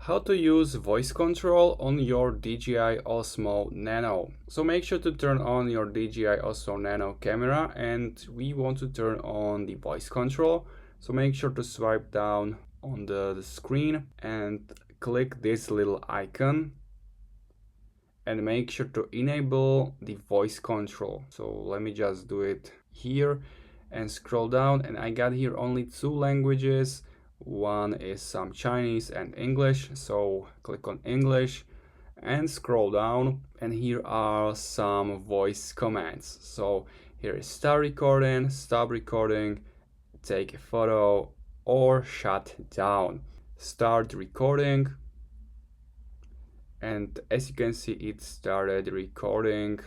How to use voice control on your DJI Osmo Nano. So make sure to turn on your DJI Osmo Nano camera, and we want to turn on the voice control. So make sure to swipe down on the screen and click this little icon and make sure to enable the voice control. So let me just do it here and scroll down, and I got here only two languages. One is some Chinese and English, so click on English and scroll down, and here are some voice commands. So here is stop recording, take a photo, or shut down. Start recording, and as you can see, it started recording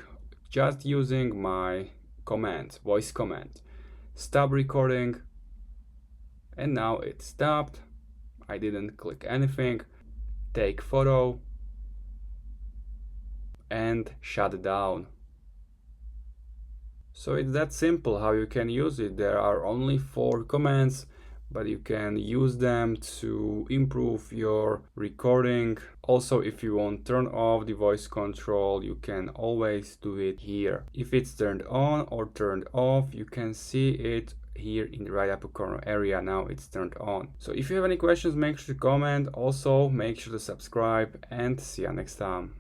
just using my command, voice command. Stop recording, and now it stopped. I didn't click anything. Take photo and shut down. So it's that simple how you can use it. There are only 4 commands, but you can use them to improve your recording. Also, if you want to turn off the voice control, you can always do it here. If it's turned on or turned off, you can see it here in the right upper corner area. Now it's turned on. So if you have any questions, make sure to comment. Also, make sure to subscribe, and see you next time.